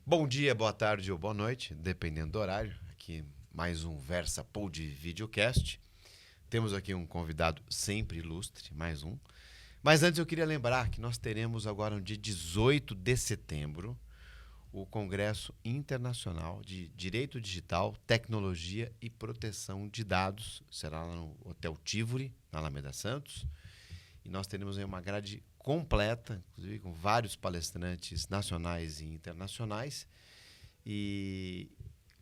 Bom dia, boa tarde ou boa noite, dependendo do horário. Aqui mais um VersaPod Videocast. Temos aqui um convidado sempre ilustre, mais um. Mas antes eu queria lembrar que nós teremos agora no dia 18 de setembro o Congresso Internacional de Direito Digital, Tecnologia e Proteção de Dados. Será lá no Hotel Tivoli, na Alameda Santos. E nós teremos aí uma grade completa, inclusive com vários palestrantes nacionais e internacionais. E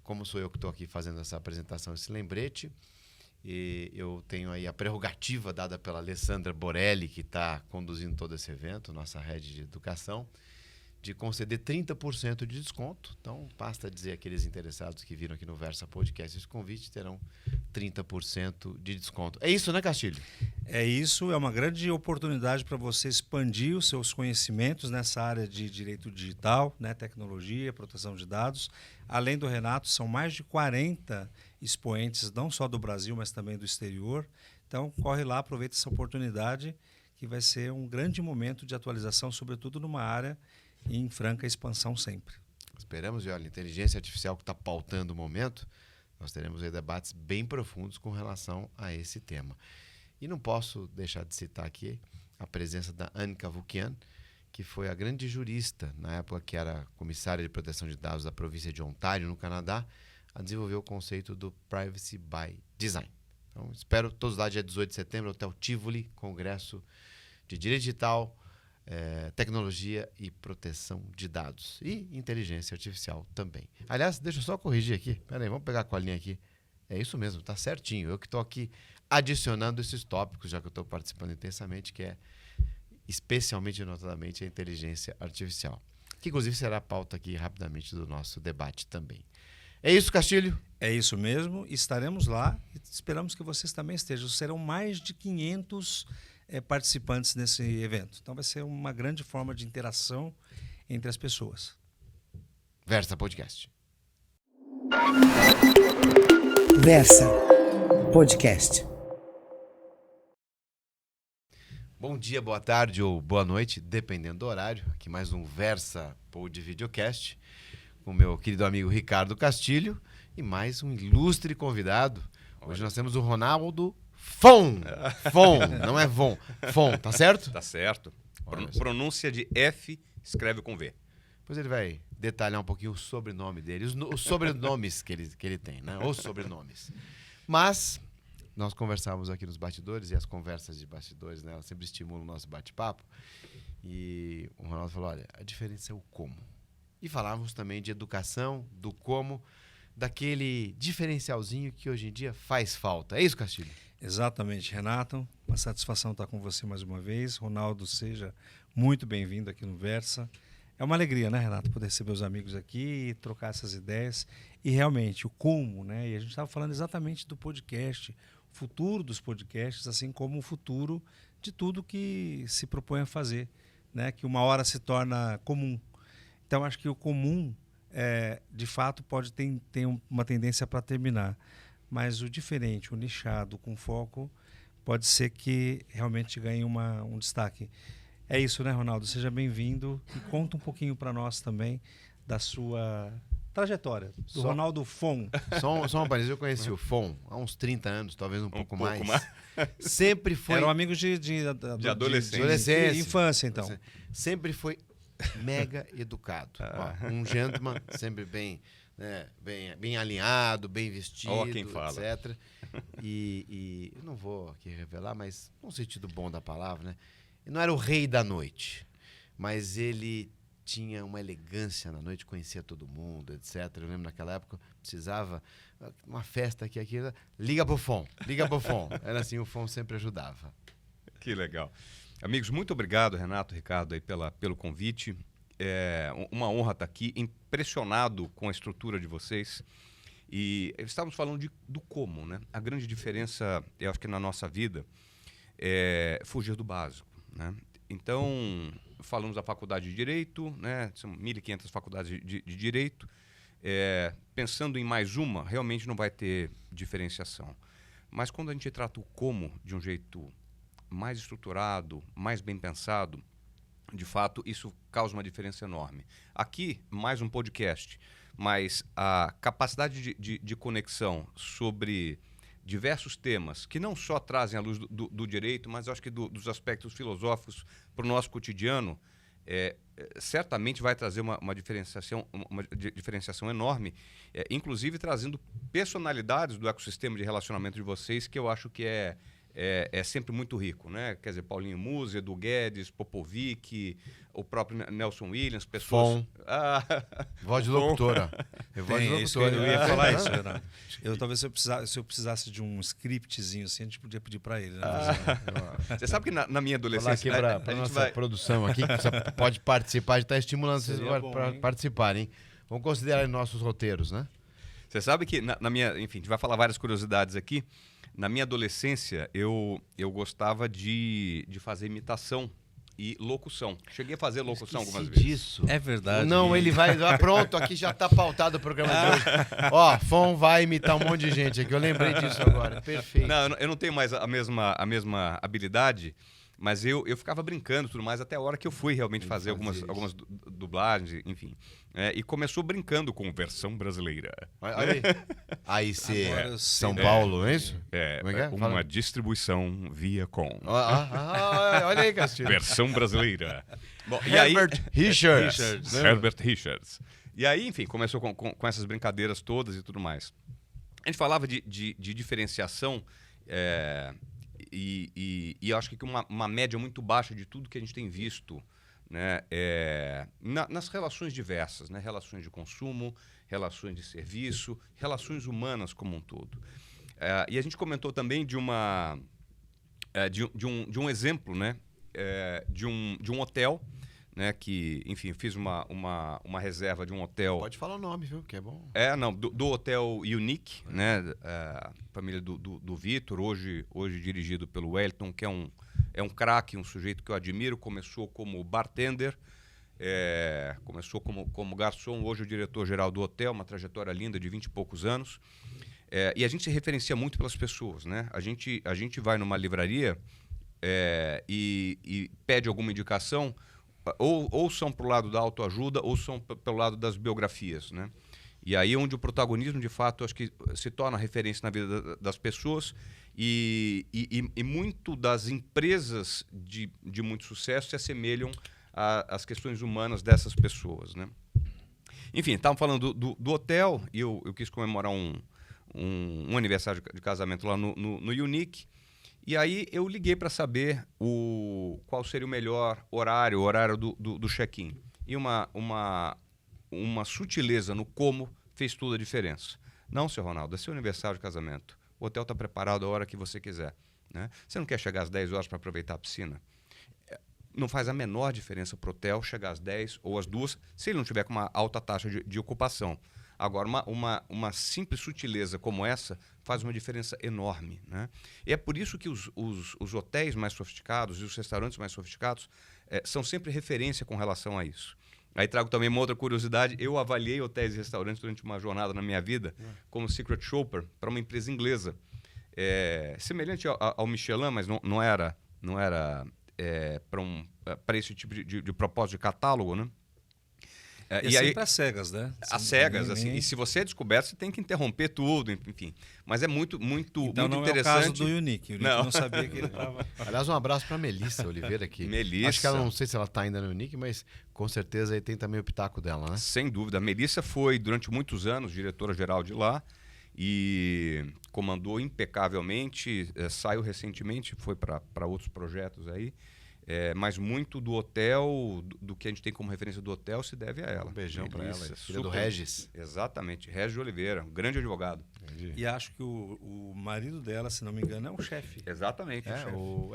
como sou eu que estou aqui fazendo essa apresentação, esse lembrete, e eu tenho aí a prerrogativa dada pela Alessandra Borelli, que está conduzindo todo esse evento, nossa rede de educação, de conceder 30% de desconto. Então, basta dizer àqueles interessados que viram aqui no Versa Podcast esse convite, terão 30% de desconto. É isso, né, Castilho? É isso, é uma grande oportunidade para você expandir os seus conhecimentos nessa área de direito digital, né, tecnologia, proteção de dados. Além do Renato, são mais de 40 expoentes, não só do Brasil, mas também do exterior. Então, corre lá, aproveita essa oportunidade, que vai ser um grande momento de atualização, sobretudo numa área em franca expansão sempre. Esperamos, e olha, a inteligência artificial que está pautando o momento, nós teremos aí debates bem profundos com relação a esse tema. E não posso deixar de citar aqui a presença da Anne Cavoukian, que foi a grande jurista, na época que era comissária de proteção de dados da província de Ontário, no Canadá, a desenvolver o conceito do Privacy by Design. Então, espero todos lá dia 18 de setembro, Hotel Tivoli, Congresso de Direito Digital, tecnologia e proteção de dados. E inteligência artificial também. Aliás, deixa eu só corrigir aqui. Pera aí, vamos pegar a colinha aqui. É isso mesmo, tá certinho. Eu que estou aqui adicionando esses tópicos, já que eu estou participando intensamente, que é especialmente e notadamente a inteligência artificial. Que inclusive será a pauta aqui rapidamente do nosso debate também. É isso, Castilho? É isso mesmo. Estaremos lá e esperamos que vocês também estejam. Serão mais de 500 participantes nesse evento. Então vai ser uma grande forma de interação entre as pessoas. Versa Podcast. Versa Podcast. Bom dia, boa tarde ou boa noite, dependendo do horário. Aqui mais um Versa Pod Videocast com meu querido amigo Ricardo Castilho e mais um ilustre convidado. Hoje nós temos o Ronaldo Fon, não é Von. Fon, tá certo? Tá certo. Pronúncia de F, escreve com V. Depois ele vai detalhar um pouquinho o sobrenome dele, os sobrenomes que ele tem, né? Os sobrenomes. Mas nós conversávamos aqui nos bastidores, e as conversas de bastidores, né, elas sempre estimulam o nosso bate-papo. E o Ronaldo falou, olha, a diferença é o como. E falávamos também de educação, do como, daquele diferencialzinho que hoje em dia faz falta. É isso, Castilho? Exatamente, Renato. Uma satisfação estar com você mais uma vez. Ronaldo, seja muito bem-vindo aqui no Versa. É uma alegria, né, Renato, poder receber os amigos aqui e trocar essas ideias. E realmente, o como, né? E a gente estava falando exatamente do podcast, o futuro dos podcasts, assim como o futuro de tudo que se propõe a fazer, né? Que uma hora se torna comum. Então, acho que o comum, de fato, pode ter uma tendência para terminar. Mas o diferente, o nichado, com foco, pode ser que realmente ganhe um destaque. É isso, né, Ronaldo? Seja bem-vindo e conta um pouquinho para nós também da sua trajetória, do Ronaldo Fon. Só uma parede, eu conheci o Fon há uns 30 anos, talvez um pouco mais. Sempre foi... Eram amigos de adolescência. De infância, então. Sempre foi mega educado. Ó, um gentleman, sempre bem... né, bem alinhado, bem vestido, etc. E eu não vou aqui revelar, mas no sentido bom da palavra, né? Ele não era o rei da noite, mas ele tinha uma elegância na noite, conhecia todo mundo, etc. Eu lembro naquela época, precisava uma festa aqui, liga pro Fon. Era assim, o Fon sempre ajudava. Que legal. Amigos, muito obrigado, Renato, Ricardo, aí pelo convite. É uma honra estar aqui, impressionado com a estrutura de vocês. E estávamos falando do como, né? A grande diferença, eu acho que na nossa vida, é fugir do básico, né? Então, falamos da faculdade de Direito, né? São 1.500 faculdades de Direito. Pensando em mais uma, realmente não vai ter diferenciação. Mas quando a gente trata o como de um jeito mais estruturado, mais bem pensado, de fato, isso causa uma diferença enorme. Aqui, mais um podcast, mas a capacidade de conexão sobre diversos temas que não só trazem a luz do direito, mas eu acho que dos aspectos filosóficos para o nosso cotidiano, certamente vai trazer uma diferenciação enorme, inclusive trazendo personalidades do ecossistema de relacionamento de vocês, que eu acho que é sempre muito rico, né? Quer dizer, Paulinho Musi, Edu Guedes, Popovic, o próprio Nelson Williams, pessoas... Voz de locutora. Voz de locutora. Eu ia falar isso, Renato. Talvez se eu precisasse de um scriptzinho assim, a gente podia pedir para ele. Né? Você sabe que na minha Falar adolescência... aqui para nossa produção aqui, que você pode participar, a gente está estimulando vocês para participarem. Vamos considerar nossos roteiros, né? Você sabe que na minha... Enfim, a gente vai falar várias curiosidades aqui. Na minha adolescência, eu gostava de fazer imitação e locução. Cheguei a fazer locução algumas vezes. Disso. É verdade. Não, ele vai... Pronto, aqui já está pautado o programa de hoje. Ó, Fon vai imitar um monte de gente aqui. Eu lembrei disso agora. Perfeito. Não, eu não tenho mais a mesma habilidade, mas eu ficava brincando e tudo mais até a hora que eu fui realmente fazer algumas dublagens, enfim. E começou brincando com versão brasileira. Olha aí. Aí você... Agora São Paulo, é isso? É, Como é que é? uma Fala. distribuição via com. Olha aí, Castilho. Versão brasileira. Bom, e aí, Herbert Richards. Herbert Richards. E aí, enfim, começou com essas brincadeiras todas e tudo mais. A gente falava de diferenciação e eu acho que uma média muito baixa de tudo que a gente tem visto, né, nas relações diversas, né, relações de consumo, relações de serviço, relações humanas como um todo. E a gente comentou também de um exemplo, né, de um hotel, né, que, enfim, fiz uma reserva de um hotel. Pode falar o nome, viu? Que é bom. Do Hotel Unique, né, família do Vitor, hoje dirigido pelo Wellington, que é um craque, um sujeito que eu admiro. Começou como bartender, começou como garçom, hoje é o diretor-geral do hotel, uma trajetória linda de 20 e poucos anos. E a gente se referencia muito pelas pessoas, né? A gente vai numa livraria e pede alguma indicação, ou são para o lado da autoajuda ou são pelo lado das biografias, né? E aí onde o protagonismo, de fato, acho que se torna referência na vida das pessoas e muito das empresas de muito sucesso se assemelham às questões humanas dessas pessoas, né? Enfim, estávamos falando do hotel e eu quis comemorar um aniversário de casamento lá no Unique. E aí eu liguei para saber qual seria o melhor horário, o horário do check-in. E uma sutileza no como fez toda a diferença. Não, seu Ronaldo, é seu aniversário de casamento. O hotel está preparado a hora que você quiser, né? Você não quer chegar às 10 horas para aproveitar a piscina? Não faz a menor diferença para o hotel chegar às 10 ou às 2, se ele não tiver com uma alta taxa de ocupação. Agora, uma simples sutileza como essa faz uma diferença enorme, né? E é por isso que os hotéis mais sofisticados e os restaurantes mais sofisticados são sempre referência com relação a isso. Aí trago também uma outra curiosidade. Eu avaliei hotéis e restaurantes durante uma jornada na minha vida como Secret Shopper para uma empresa inglesa. Semelhante ao Michelin, mas não era para esse tipo de propósito de catálogo, né? E aí, às cegas, né? Às cegas, assim. E se você é descoberto, você tem que interromper tudo, enfim. Mas é muito então, muito não interessante. É o caso do Unique. O Unique não sabia que ele estava... Aliás, um abraço para Melissa Oliveira aqui. Melissa. Acho que ela, não sei se ela está ainda no Unique, mas com certeza aí tem também o pitaco dela, né? Sem dúvida. A Melissa foi, durante muitos anos, diretora-geral de lá e comandou impecavelmente. Saiu recentemente, foi para outros projetos aí. Mas muito do hotel, do que a gente tem como referência do hotel, se deve a ela. Um beijão para ela, filha super... do Regis. Exatamente, Regis de Oliveira, um grande advogado. Entendi. E acho que o marido dela, se não me engano, é um chefe. Exatamente. O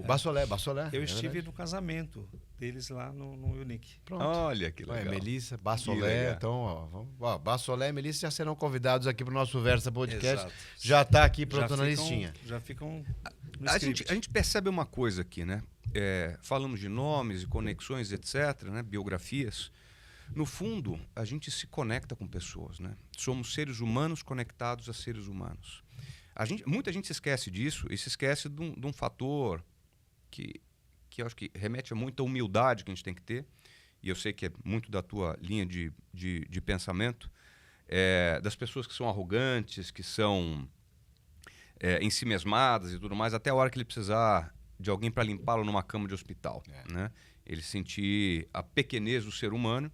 Bassolé. Eu estive no casamento deles lá no Unique. Pronto. Olha que legal. Melissa, Bassolé, então, Bassolé e Melissa já serão convidados aqui para o nosso Versa Podcast. Exato. Já está aqui pronto na listinha. Já ficam no A script. gente percebe uma coisa aqui, né? Falamos de nomes e conexões, etc., né? Biografias. No fundo, a gente se conecta com pessoas, né? Somos seres humanos conectados a seres humanos. Muita gente se esquece disso e se esquece de um fator que que eu acho que remete a muita humildade que a gente tem que ter, e eu sei que é muito da tua linha de pensamento, das pessoas que são arrogantes, que são ensimesmadas e tudo mais, até a hora que ele precisar de alguém para limpá-lo numa cama de hospital. Né? Ele sentir a pequenez do ser humano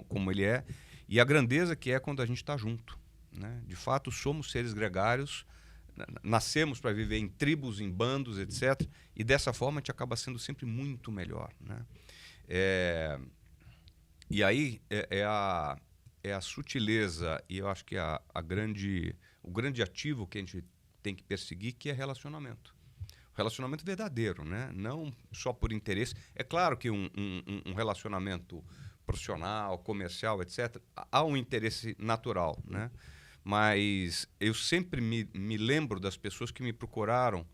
como ele é, e a grandeza que é quando a gente está junto. Né? De fato, somos seres gregários, nascemos para viver em tribos, em bandos, etc. E dessa forma a gente acaba sendo sempre muito melhor. Né? E aí é a sutileza, e eu acho que o grande ativo que a gente tem que perseguir, que é relacionamento. Relacionamento verdadeiro, né? Não só por interesse. É claro que um relacionamento profissional, comercial, etc., há um interesse natural, né? Mas eu sempre me lembro das pessoas que me procuraram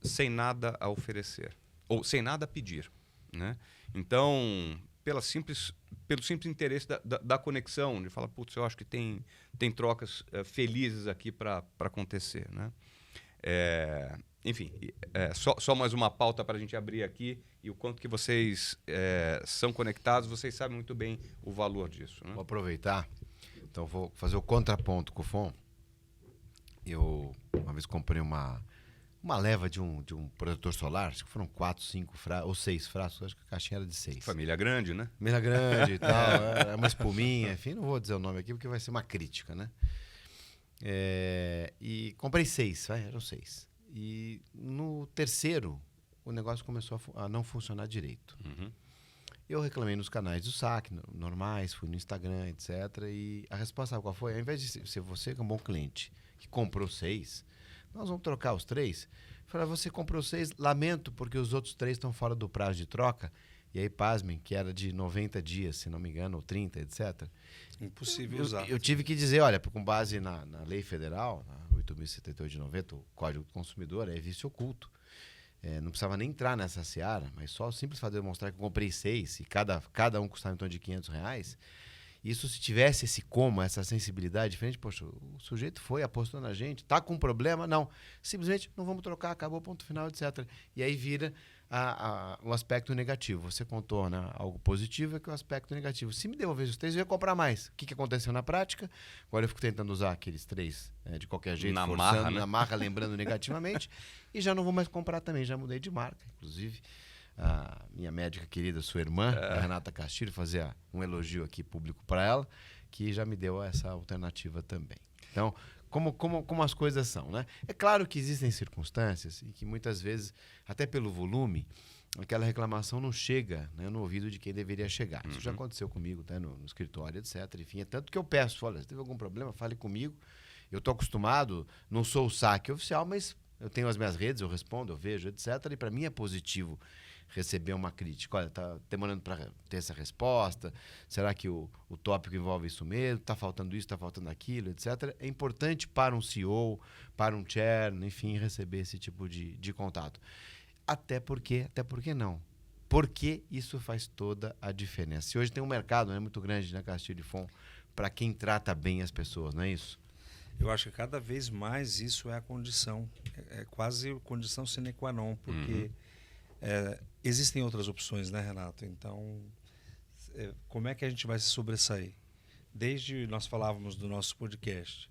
sem nada a oferecer, ou sem nada a pedir, né? Então, pelo simples interesse da conexão, de falar, putz, eu acho que tem trocas felizes aqui para acontecer, né? Enfim, só mais uma pauta para a gente abrir aqui, e o quanto que vocês são conectados, vocês sabem muito bem o valor disso. Né? Vou aproveitar, então vou fazer o contraponto com o FON. Eu uma vez comprei uma leva de um protetor solar, acho que foram 4, 5 ou 6 frascos, acho que a caixinha era de 6. Família grande, né? Família grande e tal, era uma espuminha, enfim, não vou dizer o nome aqui porque vai ser uma crítica, né? E comprei 6, eram 6. E no terceiro, o negócio começou a não funcionar direito. Uhum. Eu reclamei nos canais do saque, normais, fui no Instagram, etc. E a resposta, qual foi? Ao invés de ser você, que é um bom cliente, que comprou 6, nós vamos trocar os 3. Eu falei, você comprou 6, lamento, porque os outros 3 estão fora do prazo de troca. E aí, pasmem, que era de 90 dias, se não me engano, ou 30, etc. Impossível usar. Eu tive que dizer, olha, com base na lei federal, na 8.078 de 90, o Código do Consumidor, é vício oculto. Não precisava nem entrar nessa seara, mas só o simples fato de demonstrar que eu comprei 6 e cada um custava em torno de R$500. Isso, se tivesse essa sensibilidade diferente, poxa, o sujeito foi, apostou na gente, tá com um problema? Não. Simplesmente não vamos trocar, acabou, ponto final, etc. E aí vira o aspecto negativo. Você contorna algo positivo, que é o aspecto negativo. Se me devolver os 3, eu ia comprar mais. O que aconteceu na prática? Agora eu fico tentando usar aqueles 3 de qualquer jeito, na forçando, marra, né? na marra, lembrando negativamente. E já não vou mais comprar também, já mudei de marca, inclusive. A minha médica querida, sua irmã, a Renata Castilho, fazer um elogio aqui público para ela, que já me deu essa alternativa também. Então, como as coisas são, né? É claro que existem circunstâncias e que muitas vezes, até pelo volume, aquela reclamação não chega, né, no ouvido de quem deveria chegar. Isso já aconteceu comigo, né, no escritório, etc. Enfim, é tanto que eu peço, olha, se teve algum problema, fale comigo. Eu estou acostumado, não sou o saque oficial, mas eu tenho as minhas redes, eu respondo, eu vejo, etc. E para mim é positivo receber uma crítica. Olha, está demorando para ter essa resposta. Será que o tópico envolve isso mesmo? Está faltando isso, está faltando aquilo, etc. É importante para um CEO, para um chair, enfim, receber esse tipo de contato. Até porque não. Porque isso faz toda a diferença. Se hoje tem um mercado, né, muito grande na Castilho e FON para quem trata bem as pessoas, não é isso? Eu acho que cada vez mais isso é a condição. É quase condição sine qua non, porque existem outras opções, né, Renato? Então, como é que a gente vai se sobressair? Desde nós falávamos do nosso podcast,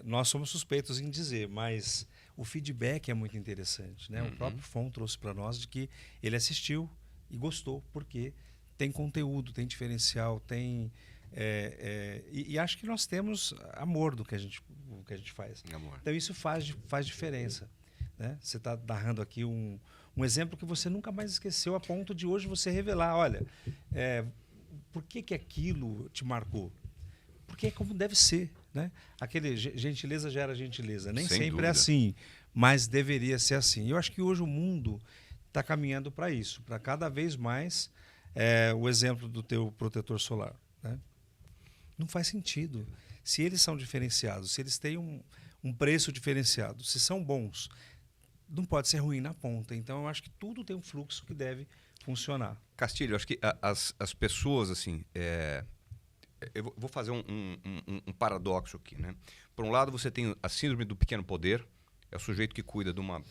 nós somos suspeitos em dizer, mas o feedback é muito interessante, né? O próprio FON trouxe para nós de que ele assistiu e gostou, porque tem conteúdo, tem diferencial, tem... e acho que nós temos amor do que a gente faz. Amor. Então isso faz diferença, né? Você está narrando aqui um exemplo que você nunca mais esqueceu, a ponto de hoje você revelar, olha, por que aquilo te marcou? Porque é como deve ser, né? Aquele gentileza gera gentileza, nem Sem sempre dúvida. é assim, mas deveria ser assim. Eu acho que hoje o mundo está caminhando para isso, para cada vez mais o exemplo do teu protetor solar, né? Não faz sentido. Se eles são diferenciados, se eles têm um preço diferenciado, se são bons, não pode ser ruim na ponta. Então, eu acho que tudo tem um fluxo que deve funcionar. Castilho, acho que as pessoas, assim, eu vou fazer um paradoxo aqui, né? Por um lado, você tem a síndrome do pequeno poder, é o sujeito que cuida de uma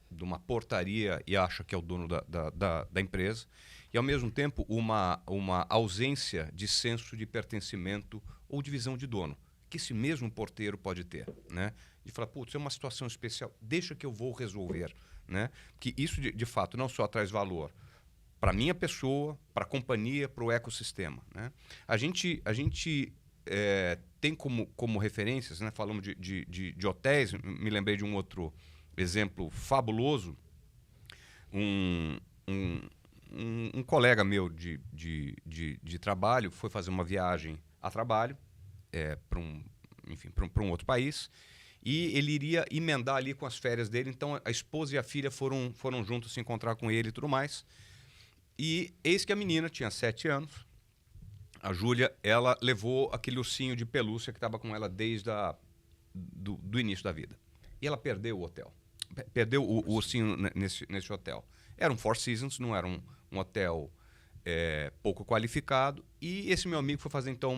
de uma portaria e acha que é o dono da empresa, e ao mesmo tempo uma ausência de senso de pertencimento ou de visão de dono, que esse mesmo porteiro pode ter, né? De falar, putz, é uma situação especial, deixa que eu vou resolver, né? Que isso de fato não só traz valor para a minha pessoa, para a companhia, para o ecossistema, né? A gente tem como referências, né? Falamos de hotéis, me lembrei de um outro exemplo fabuloso. Um colega meu de trabalho foi fazer uma viagem a trabalho para um outro país, e ele iria emendar ali com as férias dele. Então a esposa e a filha foram juntos se encontrar com ele e tudo mais. E eis que a menina tinha 7 anos, a Júlia, ela levou aquele ursinho de pelúcia que estava com ela desde do início da vida. E ela perdeu o hotel. Perdeu o ursinho nesse hotel. Era um Four Seasons, não era um hotel pouco qualificado. E esse meu amigo foi fazer então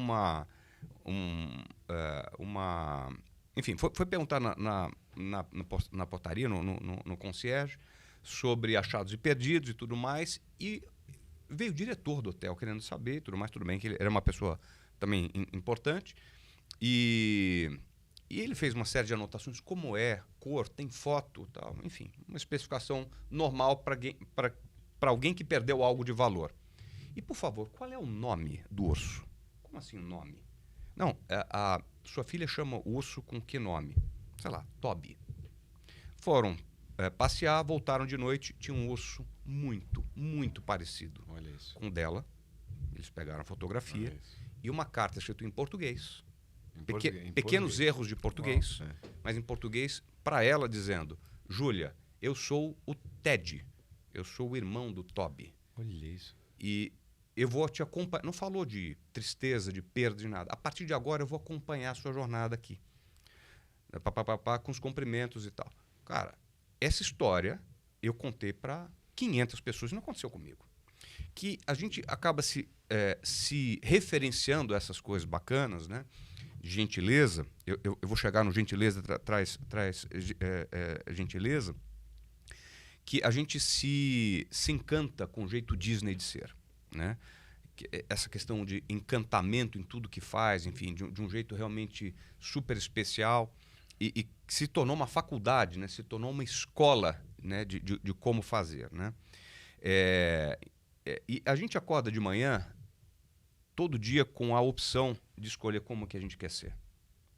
enfim, foi perguntar na portaria, no concierge, sobre achados e perdidos e tudo mais. E veio o diretor do hotel querendo saber e tudo mais. Tudo bem que ele era uma pessoa também importante. E ele fez uma série de anotações, como cor, tem foto, tal, enfim, uma especificação normal para alguém que perdeu algo de valor. E, por favor, qual é o nome do urso? Como assim o nome? Não, a sua filha chama o urso com que nome? Sei lá, Toby. Foram passear, voltaram de noite, tinha um urso muito, muito parecido com o dela. Eles pegaram a fotografia e uma carta escrita em português. Pequenos erros de português, mas em português, para ela dizendo: Júlia, eu sou o Ted, eu sou o irmão do Toby. Olha isso. E eu vou te acompanhar. Não falou de tristeza, de perda, de nada. A partir de agora eu vou acompanhar a sua jornada aqui. Com os cumprimentos e tal. Cara, essa história eu contei para 500 pessoas, não aconteceu comigo. Que a gente acaba se referenciando a essas coisas bacanas, né? Gentileza, eu vou chegar no gentileza, traz gentileza, que a gente se encanta com o jeito Disney de ser, né? Essa questão de encantamento em tudo que faz, enfim, de um jeito realmente super especial, e se tornou uma faculdade, né? Se tornou uma escola, né? de como fazer, né? E a gente acorda de manhã todo dia com a opção de escolher como que a gente quer ser,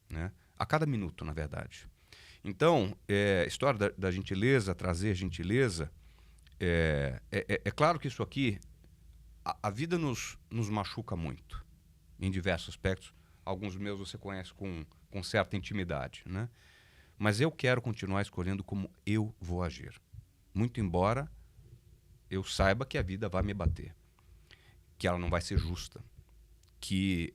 né? A cada minuto, na verdade. Então, a história da gentileza, trazer gentileza, é claro que isso aqui, a vida nos machuca muito, em diversos aspectos. Alguns meus você conhece com certa intimidade, né? Mas eu quero continuar escolhendo como eu vou agir. Muito embora eu saiba que a vida vai me bater, que ela não vai ser justa, que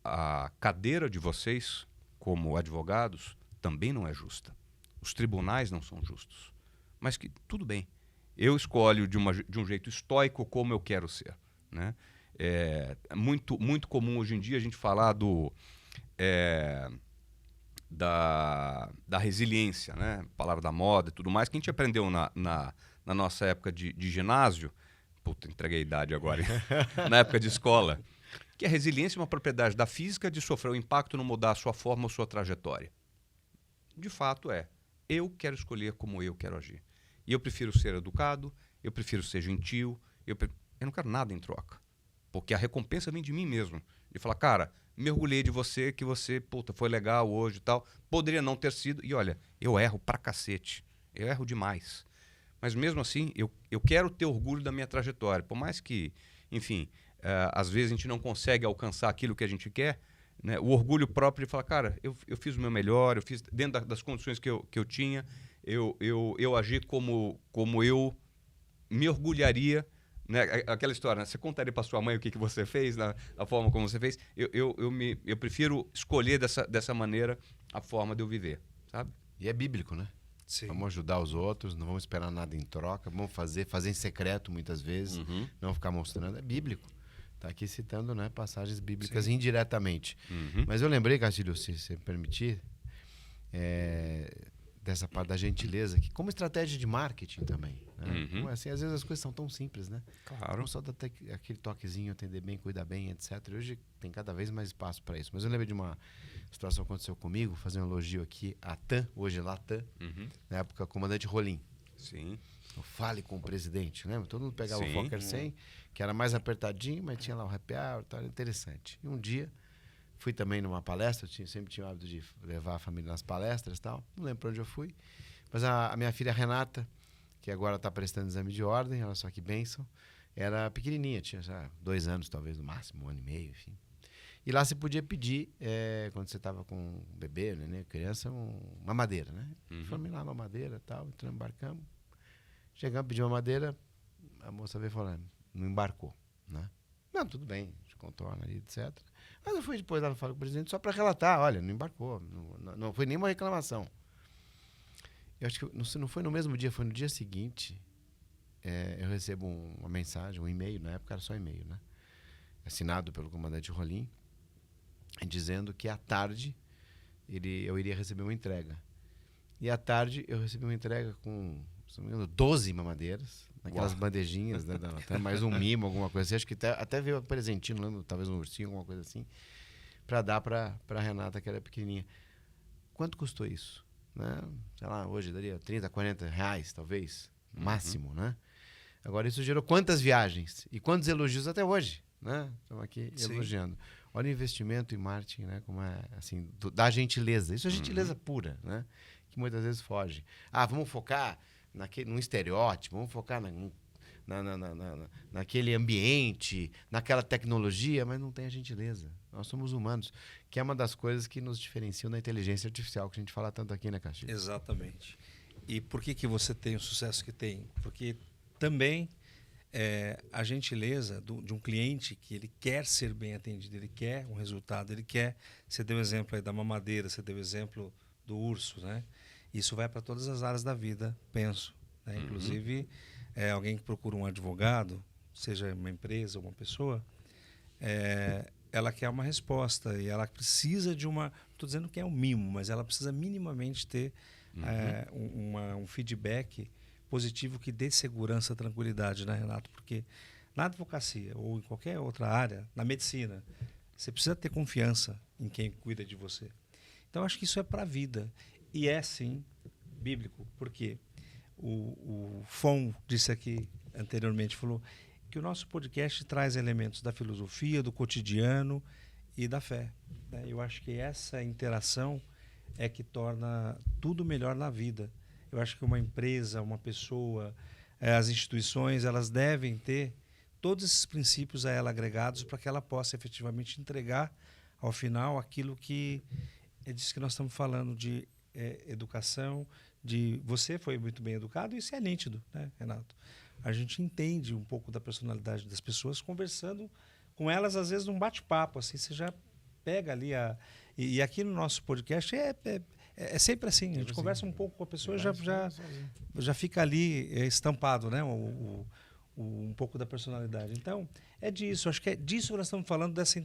a cadeira de vocês, como advogados, também não é justa. Os tribunais não são justos. Mas que tudo bem. Eu escolho de um jeito estoico como eu quero ser, né? É muito, muito comum hoje em dia a gente falar da resiliência, né? Palavra da moda e tudo mais, que a gente aprendeu na nossa época de ginásio. Puta, entreguei a idade agora. Na época de escola. Que a resiliência é uma propriedade da física de sofrer o impacto, não mudar a sua forma ou sua trajetória. De fato eu quero escolher como eu quero agir. E eu prefiro ser educado, eu prefiro ser gentil, eu não quero nada em troca. Porque a recompensa vem de mim mesmo. De falar, cara, me orgulhei de você, que você, puta, foi legal hoje e tal. Poderia não ter sido. E olha, eu erro pra cacete. Eu erro demais. Mas mesmo assim, eu quero ter orgulho da minha trajetória. Por mais que, enfim, às vezes a gente não consegue alcançar aquilo que a gente quer, né? O orgulho próprio de falar, cara, eu fiz o meu melhor, eu fiz dentro das condições que eu tinha, eu agi como eu me orgulharia, né? Aquela história, né? Você contaria para sua mãe o que você fez, a forma como você fez. Eu prefiro escolher dessa maneira a forma de eu viver, sabe? E é bíblico, né? Sim. Vamos ajudar os outros, não vamos esperar nada em troca, vamos fazer em secreto muitas vezes, não ficar mostrando. É bíblico. Está aqui citando, né, passagens bíblicas indiretamente. Mas eu lembrei, Castilho, se você me permitir, dessa parte da gentileza, que como estratégia de marketing também. Né? Uhum. Assim, às vezes as coisas são tão simples, né? Claro. Então, só dar aquele toquezinho, atender bem, cuidar bem, etc. E hoje tem cada vez mais espaço para isso. Mas eu lembro de uma situação que aconteceu comigo, fazer um elogio aqui à TAM, hoje Latam, Uhum. na época comandante Rolim. Sim. O Fale com o Presidente, lembra? Todo mundo pegava Sim. o Fokker 100, que era mais apertadinho, mas tinha lá o happy hour, tal, era interessante. E um dia, fui também numa palestra, sempre tinha o hábito de levar a família nas palestras e tal, não lembro para onde eu fui, mas a minha filha Renata, que agora está prestando exame de ordem, olha só que bênção, era pequenininha, tinha já 2 anos talvez no máximo, 1 ano e meio, enfim. E lá você podia pedir, quando você estava com um bebê, neném, criança, uma madeira, né? Fomos lá, uma madeira e tal, entramos, embarcamos. Chegamos, pedimos uma madeira, a moça veio falando, não embarcou, né? Não, tudo bem, a gente contorna ali, etc. Mas eu fui depois lá no Fala com o Presidente só para relatar, olha, não embarcou, não foi nenhuma reclamação. Eu acho que não foi no mesmo dia, foi no dia seguinte, eu recebo uma mensagem, um e-mail, na época era só e-mail, né? Assinado pelo comandante Rolim, dizendo que à tarde eu iria receber uma entrega. E à tarde eu recebi uma entrega com, se não me engano, 12 mamadeiras, naquelas bandejinhas, né, até mais um mimo, alguma coisa assim. Acho que até veio um presentinho, não lembro, talvez um ursinho, alguma coisa assim, para dar para a Renata, que era pequenininha. Quanto custou isso? Né? Sei lá, hoje daria 30, 40 reais, talvez, máximo, né? Agora, isso gerou quantas viagens e quantos elogios até hoje, né? Estamos aqui elogiando. Olha o investimento em marketing, né? Como é, assim, da gentileza. Isso é gentileza pura, né? Que muitas vezes foge. Vamos focar num estereótipo, vamos focar naquele ambiente, naquela tecnologia, mas não tem a gentileza. Nós somos humanos, que é uma das coisas que nos diferenciam da inteligência artificial, que a gente fala tanto aqui, né, Castilho? Exatamente. E por que você tem o sucesso que tem? Porque também a gentileza de um cliente que ele quer ser bem atendido, ele quer um resultado, ele quer... Você deu o exemplo aí da mamadeira, você deu o exemplo do urso, né? Isso vai para todas as áreas da vida, penso. Né? Inclusive, alguém que procura um advogado, seja uma empresa ou uma pessoa, ela quer uma resposta e ela precisa de uma... Estou dizendo que é um mimo, mas ela precisa minimamente ter um feedback positivo que dê segurança, tranquilidade, né, Renato? Porque na advocacia ou em qualquer outra área, na medicina, você precisa ter confiança em quem cuida de você. Então, acho que isso é para a vida. E é, sim, bíblico. Porque o Fon disse aqui anteriormente, falou que o nosso podcast traz elementos da filosofia, do cotidiano e da fé. Né? Eu acho que essa interação é que torna tudo melhor na vida. Eu acho que uma empresa, uma pessoa, as instituições, elas devem ter todos esses princípios a ela agregados para que ela possa efetivamente entregar, ao final, aquilo que é disso que nós estamos falando, de educação, de você foi muito bem educado, e isso é nítido, né, Renato? A gente entende um pouco da personalidade das pessoas conversando com elas, às vezes, num bate-papo, assim, você já pega ali e aqui no nosso podcast é sempre assim, a gente conversa um pouco com a pessoa e já fica ali estampado, né, um pouco da personalidade. Então, é disso, acho que é disso que nós estamos falando, dessa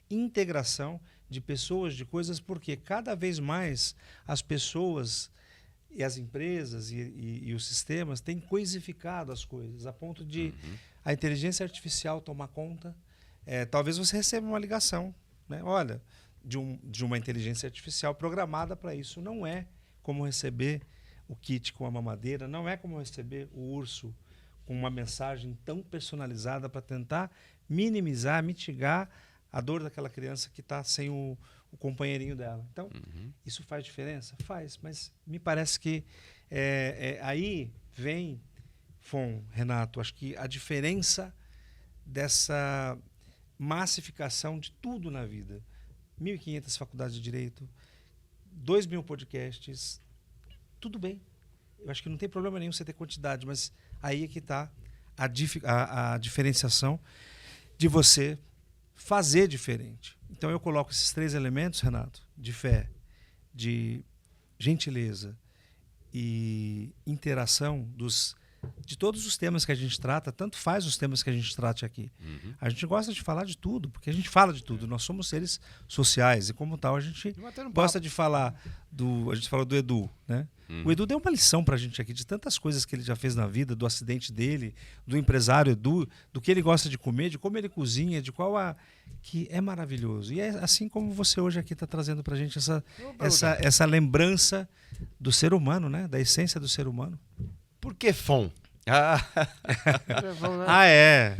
integração de pessoas, de coisas, porque cada vez mais as pessoas e as empresas e os sistemas têm coisificado as coisas, a ponto de a inteligência artificial tomar conta. Talvez você receba uma ligação, né? Olha, de uma inteligência artificial programada para isso. Não é como receber o kit com a mamadeira, não é como receber o urso com uma mensagem tão personalizada para tentar minimizar, mitigar a dor daquela criança que está sem o companheirinho dela. Então, isso faz diferença? Faz, mas me parece que aí vem, Renato, acho que a diferença dessa massificação de tudo na vida. 1.500 faculdades de Direito, 2.000 podcasts, tudo bem. Eu acho que não tem problema nenhum você ter quantidade, mas aí é que está a diferenciação de você fazer diferente. Então eu coloco esses 3 elementos, Renato, de fé, de gentileza e interação dos de todos os temas que a gente trata, tanto faz os temas que a gente trate aqui. A gente gosta de falar de tudo, porque a gente fala de tudo. Nós somos seres sociais e, como tal, a gente gosta de falar do... A gente falou do Edu, né? O Edu deu uma lição pra gente aqui de tantas coisas que ele já fez na vida, do acidente dele, do empresário Edu, do que ele gosta de comer, de como ele cozinha, de qual a... que é maravilhoso. E é assim como você hoje aqui está trazendo pra gente essa lembrança do ser humano, né? Da essência do ser humano. Por que FON? Ah, é.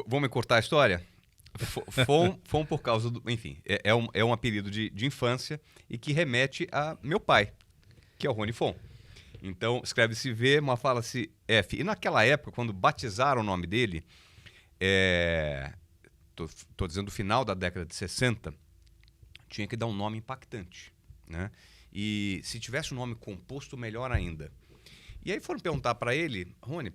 Vamos cortar a história? FON por causa do... Enfim, é um apelido de infância e que remete a meu pai, que é o Rony Fon. Então, escreve-se V, mas fala-se F. E naquela época, quando batizaram o nome dele, tô dizendo final da década de 60, tinha que dar um nome impactante, né? E se tivesse um nome composto, melhor ainda. E aí foram perguntar para ele, Rony,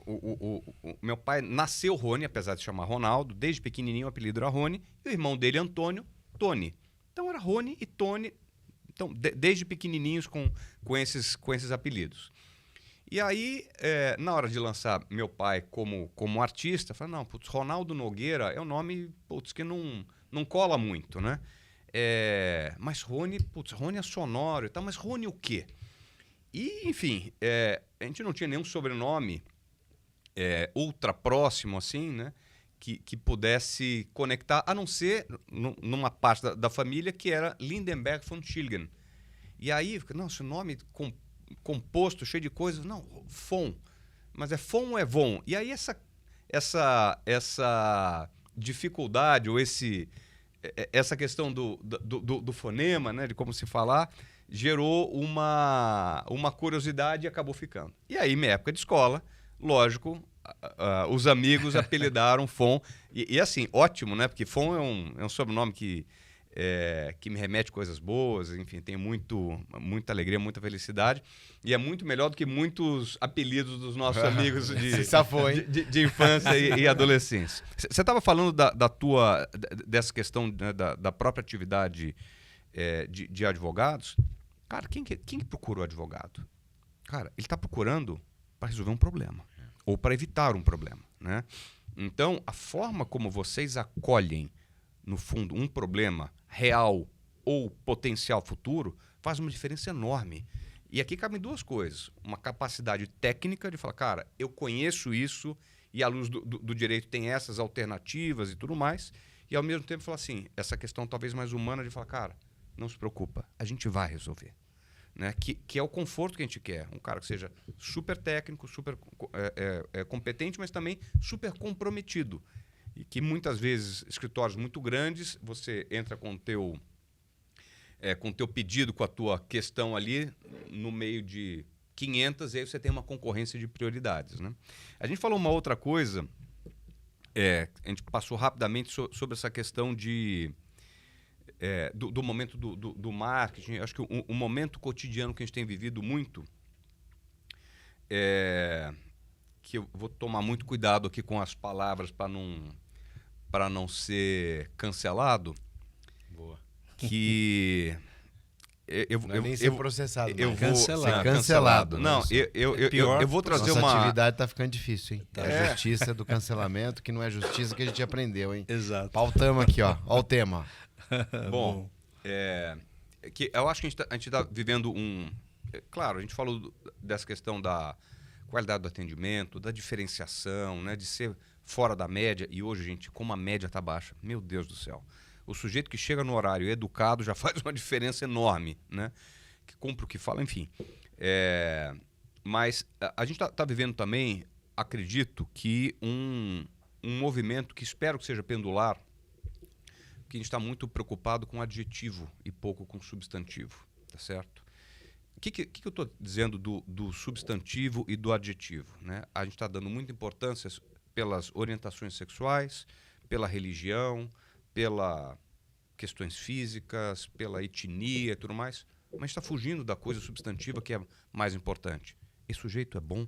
o meu pai nasceu Rony, apesar de se chamar Ronaldo, desde pequenininho o apelido era Rony, e o irmão dele, Antônio, Tony. Então era Rony e Tony, então, desde pequenininhos com esses apelidos. E aí, na hora de lançar meu pai como artista, falei, não, putz, Ronaldo Nogueira é um nome, putz, que não cola muito, né? Mas Rony, putz, Rony é sonoro e tal, mas Rony o quê? E, enfim, a gente não tinha nenhum sobrenome ultra próximo, assim, né? Que pudesse conectar, a não ser numa parte da família que era Lindenberg von Schilgen. E aí, não, esse nome composto, cheio de coisas, não, Fon. Mas é Fon ou é Von? E aí essa dificuldade ou essa questão do fonema, né, de como se falar, gerou uma curiosidade e acabou ficando. E aí, minha época de escola, lógico, os amigos apelidaram Fon. E assim, ótimo, né? Porque Fon é um sobrenome que me remete coisas boas, enfim, tem muita alegria, muita felicidade. E é muito melhor do que muitos apelidos dos nossos amigos de infância e adolescência. Você estava falando dessa questão, né, da própria atividade de advogados. Cara, quem que procura o advogado? Cara, ele está procurando para resolver um problema ou para evitar um problema, né? Então, a forma como vocês acolhem, no fundo, um problema real ou potencial futuro faz uma diferença enorme. E aqui cabem duas coisas. Uma capacidade técnica de falar, cara, eu conheço isso e à luz do direito tem essas alternativas e tudo mais. E ao mesmo tempo falar assim, essa questão talvez mais humana de falar, cara, não se preocupa, a gente vai resolver. Né? Que é o conforto que a gente quer. Um cara que seja super técnico, super competente, mas também super comprometido. E que muitas vezes, escritórios muito grandes, você entra com o teu pedido, com a tua questão ali, no meio de 500, e aí você tem uma concorrência de prioridades. Né? A gente falou uma outra coisa, a gente passou rapidamente sobre essa questão do momento do marketing. Acho que o momento cotidiano que a gente tem vivido muito, que eu vou tomar muito cuidado aqui com as palavras para não ser cancelado. Boa. Que eu nem ser processado. Eu vou cancelado. Ser cancelado. Não, eu vou trazer Nossa atividade tá ficando difícil, hein? Tá. É a justiça do cancelamento, que não é justiça que a gente aprendeu, hein? Exato. Pautamos aqui, ó. Ó o tema. Bom, que eu acho que a gente tá vivendo claro, a gente falou dessa questão da qualidade do atendimento, da diferenciação, né, de ser fora da média. E hoje, gente, como a média tá baixa, meu Deus do céu. O sujeito que chega no horário educado já faz uma diferença enorme, né? Que cumpre o que fala, enfim. Mas a gente tá vivendo também, acredito, que um movimento que espero que seja pendular, que a gente está muito preocupado com adjetivo e pouco com substantivo, tá certo? O que eu estou dizendo do substantivo e do adjetivo, né? A gente está dando muita importância pelas orientações sexuais, pela religião, pelas questões físicas, pela etnia e tudo mais, mas está fugindo da coisa substantiva que é mais importante. Esse sujeito é bom?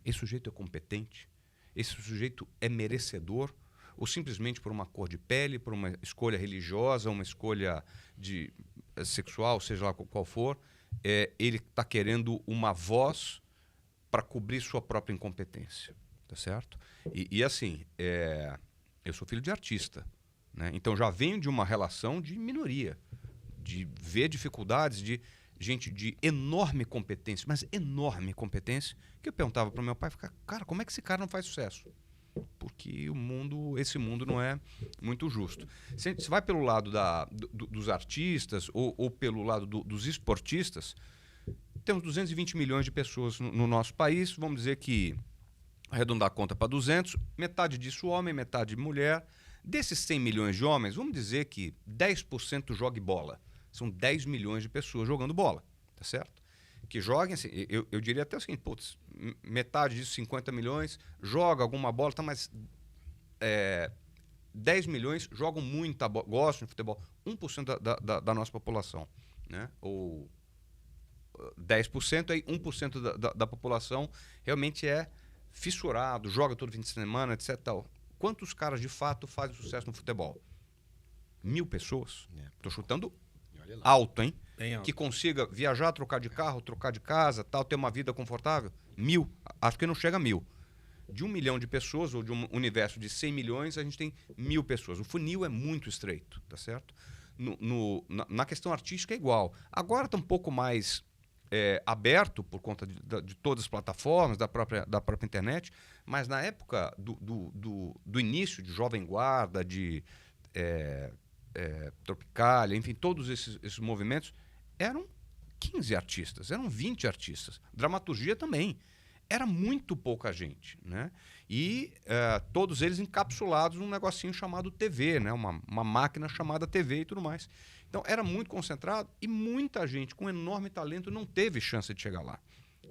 Esse sujeito é competente? Esse sujeito é merecedor? Ou simplesmente por uma cor de pele, por uma escolha religiosa, uma escolha sexual, seja lá qual for, ele está querendo uma voz para cobrir sua própria incompetência, tá certo? E assim, eu sou filho de artista, né? Então já venho de uma relação de minoria, de ver dificuldades de gente de enorme competência, mas enorme competência, que eu perguntava para o meu pai, cara, como é que esse cara não faz sucesso? Porque esse mundo não é muito justo. Se vai pelo lado dos artistas ou pelo lado dos esportistas, temos 220 milhões de pessoas no nosso país. Vamos dizer que, arredondar a conta para 200, metade disso homem, metade mulher. Desses 100 milhões de homens, vamos dizer que 10% jogue bola. São 10 milhões de pessoas jogando bola, tá certo? Que joguem, assim, eu diria até o seguinte, putz, metade disso, 50 milhões, joga alguma bola, tá, mas 10 milhões jogam muita bola, gostam de futebol, 1% da nossa população, né? Ou 10%, aí 1% da população realmente é fissurado, joga todo fim de semana, etc. Tal. Quantos caras de fato fazem sucesso no futebol? 1.000 pessoas. Estou chutando alto, hein? Bem alto. Que consiga viajar, trocar de carro, trocar de casa, tal, ter uma vida confortável? 1.000. Acho que não chega a 1.000. De 1 milhão de pessoas, ou de um universo de 100 milhões, a gente tem 1.000 pessoas. O funil é muito estreito, tá certo? Na questão artística é igual. Agora está um pouco mais aberto por conta de todas as plataformas, da própria internet, mas na época do início de Jovem Guarda, de Tropicália, enfim, todos esses movimentos, eram 15 artistas, eram 20 artistas. Dramaturgia também. Era muito pouca gente, né? E todos eles encapsulados num negocinho chamado TV, né? Uma máquina chamada TV e tudo mais. Então, era muito concentrado e muita gente com enorme talento não teve chance de chegar lá.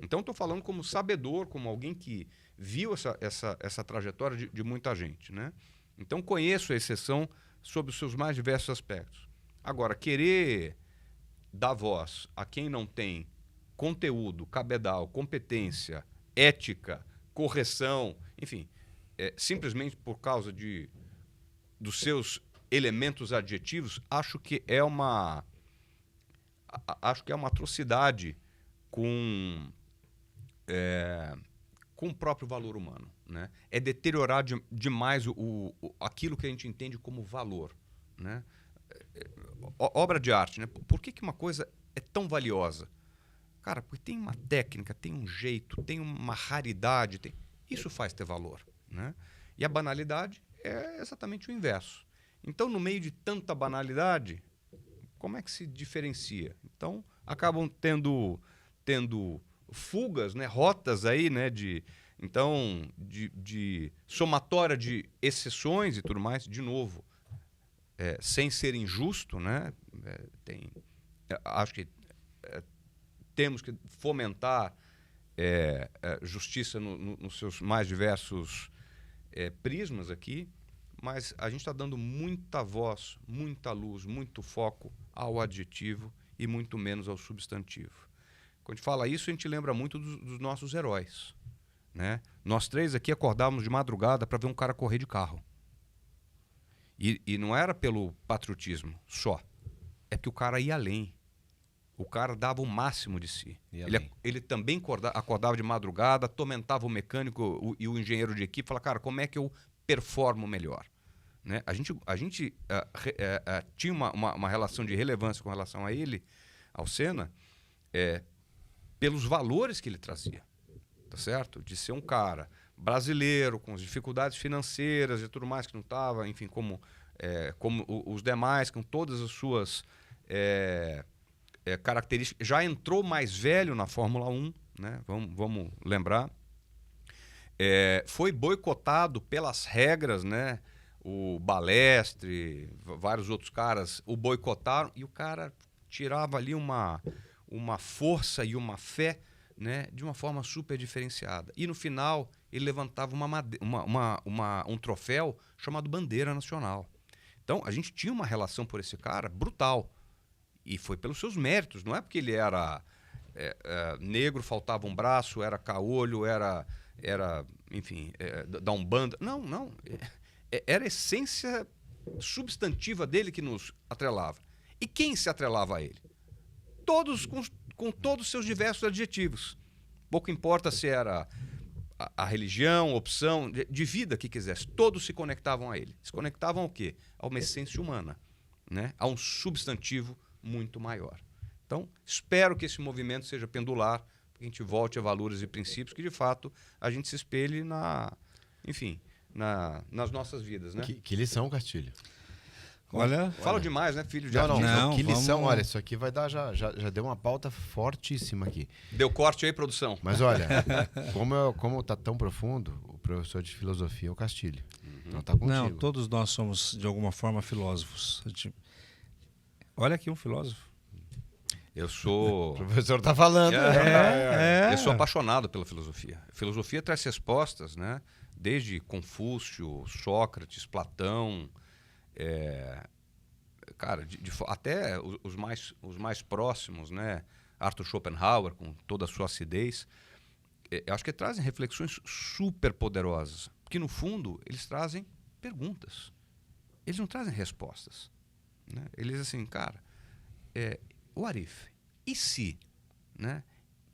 Então, estou falando como sabedor, como alguém que viu essa trajetória de muita gente, né? Então, conheço a exceção sob os seus mais diversos aspectos. Agora, querer dar voz a quem não tem conteúdo, cabedal, competência, ética, correção, enfim, simplesmente por causa dos seus elementos adjetivos, acho que é uma atrocidade com o próprio valor humano, né? É deteriorar demais aquilo que a gente entende como valor, né? Obra de arte, né? Por que uma coisa é tão valiosa? Cara, porque tem uma técnica, tem um jeito, tem uma raridade, isso faz ter valor, né? E a banalidade é exatamente o inverso. Então, no meio de tanta banalidade, como é que se diferencia? Então, acabam tendo fugas, né? Rotas aí, né? de somatória de exceções e tudo mais, de novo, sem ser injusto, né? Acho que temos que fomentar justiça nos seus mais diversos prismas aqui, mas a gente está dando muita voz, muita luz, muito foco ao adjetivo e muito menos ao substantivo. Quando a gente fala isso, a gente lembra muito dos nossos heróis, né? Nós três aqui acordávamos de madrugada para ver um cara correr de carro. E não era pelo patriotismo só, é que o cara ia além. O cara dava o máximo de si. Ele também acordava de madrugada, atormentava o mecânico e o engenheiro de equipe, falava, cara, como é que eu performo melhor? Né? A gente tinha uma relação de relevância com relação a ele, ao Senna, pelos valores que ele trazia, tá certo? De ser um cara brasileiro, com as dificuldades financeiras e tudo mais, que não estava, enfim, como os demais, com todas as suas características. Já entrou mais velho na Fórmula 1, né? Vamos lembrar. Foi boicotado pelas regras, né? O Balestre, vários outros caras o boicotaram e o cara tirava ali uma força e uma fé, né? De uma forma super diferenciada. E no final ele levantava um troféu chamado Bandeira Nacional. Então a gente tinha uma relação por esse cara brutal. E foi pelos seus méritos, não é porque ele era negro, faltava um braço, era caolho, era enfim, da Umbanda. Não. Era a essência substantiva dele que nos atrelava. E quem se atrelava a ele? todos os seus diversos adjetivos. Pouco importa se era a religião, opção, de vida que quisesse. Todos se conectavam a ele. Se conectavam ao quê? A uma essência humana, né? A um substantivo muito maior. Então, espero que esse movimento seja pendular, que a gente volte a valores e princípios que, de fato, a gente se espelhe nas nossas vidas, né? Que lição, Castilho. Olha, Fala demais, né, filho? Não, que lição. vamos- Olha, isso aqui vai dar, já deu uma pauta fortíssima aqui. Deu corte aí, produção. Mas olha, como tá tão profundo, o professor de filosofia é o Castilho. Então tá contigo. Não, todos nós somos, de alguma forma, filósofos. Olha aqui um filósofo. Eu O sou... professor tá falando. Eu sou apaixonado pela filosofia. A filosofia traz respostas, né? Desde Confúcio, Sócrates, Platão, até os mais próximos, né? Arthur Schopenhauer, com toda a sua acidez. Eu acho que trazem reflexões super poderosas, porque no fundo eles trazem perguntas. Eles não trazem respostas, né? Eles assim, cara, what if? E se? Né?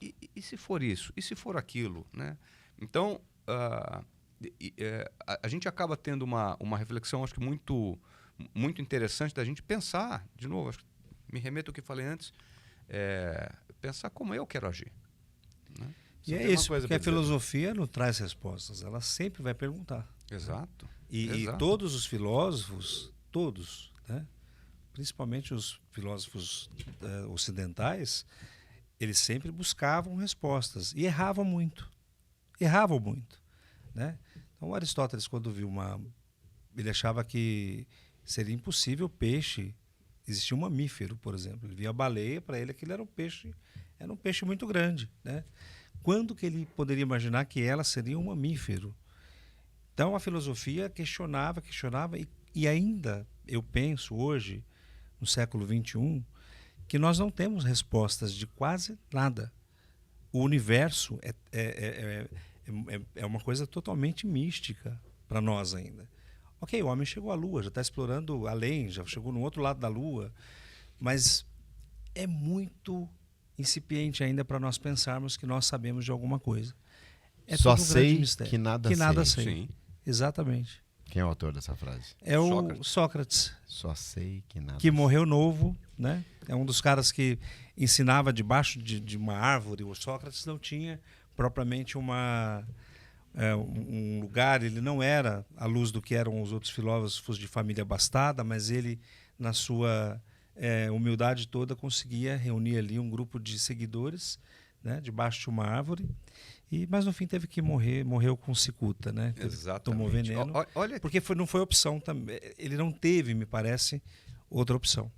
E se for isso? E se for aquilo? Né? Então, a gente acaba tendo uma reflexão, acho que muito, muito interessante da gente pensar, de novo, acho que me remeto ao que falei antes, pensar como eu quero agir. Né? E é isso, porque a filosofia não traz respostas, ela sempre vai perguntar. Exato. E todos os filósofos, todos, né? Principalmente os filósofos ocidentais, eles sempre buscavam respostas e erravam muito. Né? Então, Aristóteles, quando viu ele achava que seria impossível peixe, existia um mamífero, por exemplo. Ele via a baleia, para ele aquilo era um peixe muito grande. Né? Quando que ele poderia imaginar que ela seria um mamífero? Então, a filosofia questionava, e ainda eu penso hoje, no século XXI, que nós não temos respostas de quase nada. O universo é uma coisa totalmente mística para nós ainda. Ok, o homem chegou à Lua, já está explorando além, já chegou no outro lado da Lua, mas é muito incipiente ainda para nós pensarmos que nós sabemos de alguma coisa. É Só tudo um grande sei mistério. que nada sei. Sim. Exatamente. Quem é o autor dessa frase? É o Sócrates, Só sei que nada que sei. morreu novo, né? É um dos caras que ensinava debaixo de uma árvore. O Sócrates não tinha propriamente um lugar, ele não era à luz do que eram os outros filósofos de família abastada, mas ele, na sua humildade toda, conseguia reunir ali um grupo de seguidores, né? Debaixo de uma árvore. Mas no fim teve que morreu com cicuta, né? Exatamente. Tomou veneno. Olha, Porque não foi opção também. Ele não teve, me parece, outra opção.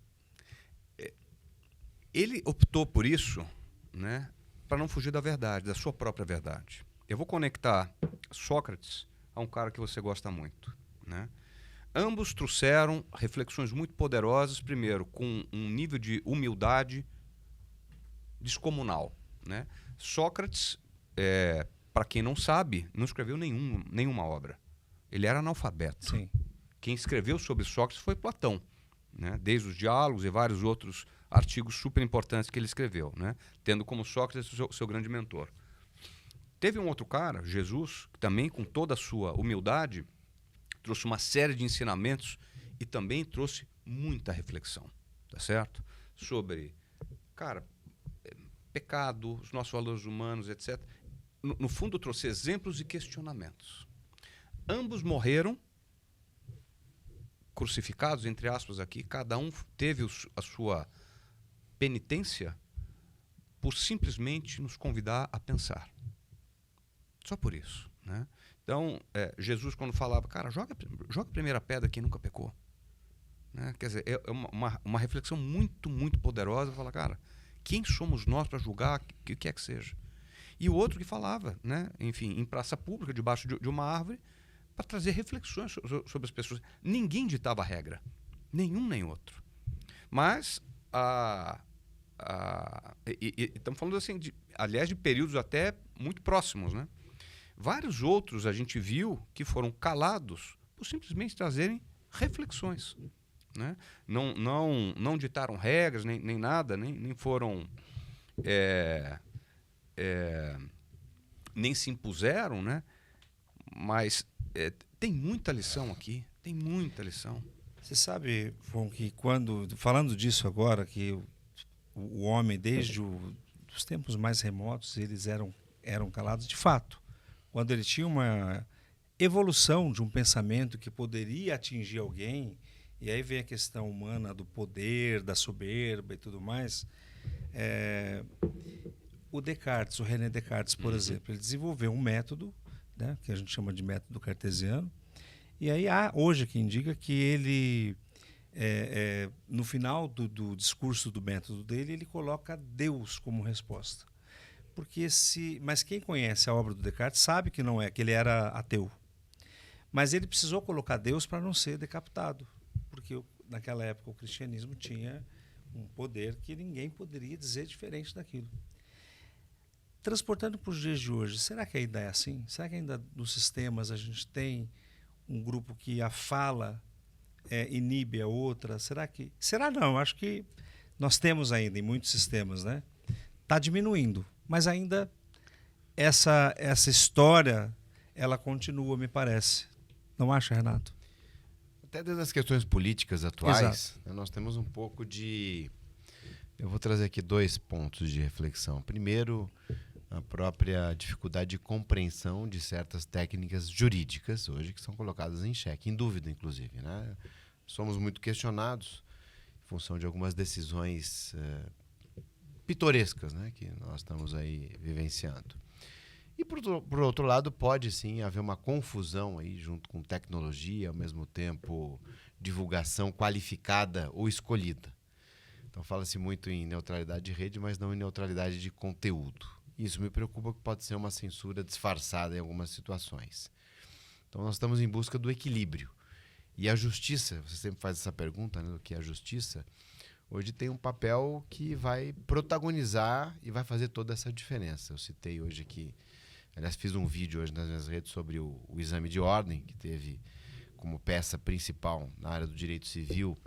ele optou por isso, né, para não fugir da verdade, da sua própria verdade. Eu vou conectar Sócrates a um cara que você gosta muito, né? Ambos trouxeram reflexões muito poderosas, primeiro, com um nível de humildade descomunal, né? Sócrates, para quem não sabe, não escreveu nenhuma obra. Ele era analfabeto. Sim. Quem escreveu sobre Sócrates foi Platão, né? Desde os diálogos e vários outros artigos super importantes que ele escreveu, né? Tendo como Sócrates seu grande mentor. Teve um outro cara, Jesus, que também, com toda a sua humildade, trouxe uma série de ensinamentos e também trouxe muita reflexão, tá certo? Sobre, cara, pecado, os nossos valores humanos, etc. No fundo, trouxe exemplos e questionamentos. Ambos morreram crucificados, entre aspas aqui, cada um teve a sua penitência por simplesmente nos convidar a pensar. Só por isso, né? Então, Jesus, quando falava, cara, joga a primeira pedra quem nunca pecou. Né? Quer dizer, é uma reflexão muito, muito poderosa. Falar, cara, quem somos nós para julgar o que quer que seja? E o outro que falava, né? Enfim, em praça pública, debaixo de uma árvore, para trazer reflexões sobre as pessoas. Ninguém ditava a regra. Nenhum nem outro. Mas, estamos falando assim, aliás, de períodos até muito próximos, né? Vários outros a gente viu que foram calados por simplesmente trazerem reflexões, né? Não ditaram regras, nem nada, nem foram... nem se impuseram, né? Mas tem muita lição aqui, tem muita lição. Você sabe, João, que falando disso agora, que o homem, desde os tempos mais remotos, eles eram calados de fato. Quando ele tinha uma evolução de um pensamento que poderia atingir alguém, e aí vem a questão humana do poder, da soberba e tudo mais, o René Descartes, por exemplo, ele desenvolveu um método, né, que a gente chama de método cartesiano, e aí há hoje quem diga que ele, no final do discurso do método dele, ele coloca Deus como resposta. Mas quem conhece a obra do Descartes sabe que não é, que ele era ateu. Mas ele precisou colocar Deus para não ser decapitado, porque naquela época o cristianismo tinha um poder que ninguém poderia dizer diferente daquilo. Transportando para os dias de hoje, será que ainda é assim? Será que ainda nos sistemas a gente tem um grupo que a fala inibe a outra? Será não? Acho que nós temos ainda em muitos sistemas, né? Está diminuindo, mas ainda essa história ela continua, me parece. Não acha, Renato? Até dentro das questões políticas atuais, né, nós temos um pouco de... Eu vou trazer aqui 2 pontos de reflexão. Primeiro, a própria dificuldade de compreensão de certas técnicas jurídicas hoje que são colocadas em xeque, em dúvida, inclusive, né? Somos muito questionados em função de algumas decisões pitorescas, né, que nós estamos aí vivenciando. E, por outro lado, pode sim haver uma confusão aí junto com tecnologia, ao mesmo tempo divulgação qualificada ou escolhida. Então fala-se muito em neutralidade de rede, mas não em neutralidade de conteúdo. Isso me preocupa, que pode ser uma censura disfarçada em algumas situações. Então nós estamos em busca do equilíbrio. E a justiça, você sempre faz essa pergunta, né, do que é a justiça, hoje tem um papel que vai protagonizar e vai fazer toda essa diferença. Eu citei hoje aqui, aliás, fiz um vídeo hoje nas minhas redes sobre o exame de ordem, que teve como peça principal na área do direito civil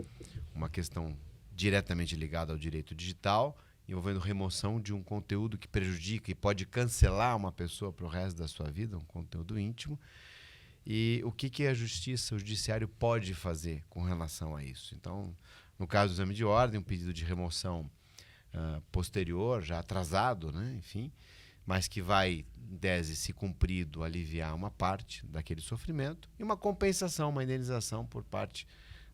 uma questão diretamente ligada ao direito digital, envolvendo remoção de um conteúdo que prejudica e pode cancelar uma pessoa para o resto da sua vida, um conteúdo íntimo. E o que a justiça, o judiciário pode fazer com relação a isso? Então, no caso do exame de ordem, um pedido de remoção posterior, já atrasado, né? Enfim, mas que vai, em tese, se cumprido, aliviar uma parte daquele sofrimento e uma compensação, uma indenização por parte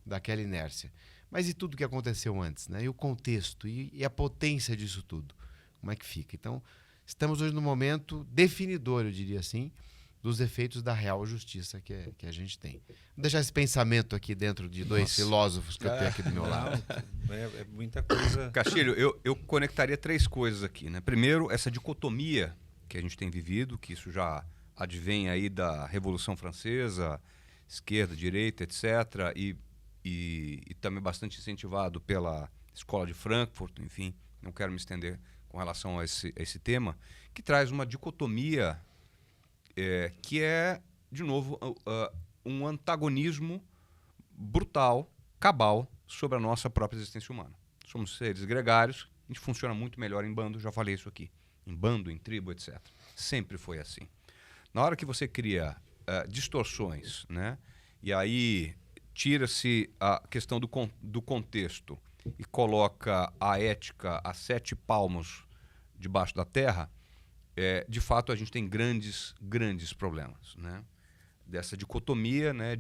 daquela inércia. Mas e tudo que aconteceu antes, né? E o contexto, e a potência disso tudo? Como é que fica? Então, estamos hoje no momento definidor, eu diria assim, dos efeitos da real justiça que a gente tem. Vou deixar esse pensamento aqui dentro de 2 filósofos que eu tenho aqui do meu lado. É muita coisa. Castilho, eu conectaria 3 coisas aqui, né? Primeiro, essa dicotomia que a gente tem vivido, que isso já advém aí da Revolução Francesa, esquerda, direita, etc., e também bastante incentivado pela Escola de Frankfurt, enfim, não quero me estender com relação a esse tema, que traz uma dicotomia que é, de novo, um antagonismo brutal, cabal, sobre a nossa própria existência humana. Somos seres gregários, a gente funciona muito melhor em bando, já falei isso aqui, em bando, em tribo, etc. Sempre foi assim. Na hora que você cria distorções, né, e aí tira-se a questão do contexto e coloca a ética a 7 palmos debaixo da terra, de fato a gente tem grandes problemas, né? Dessa dicotomia, né,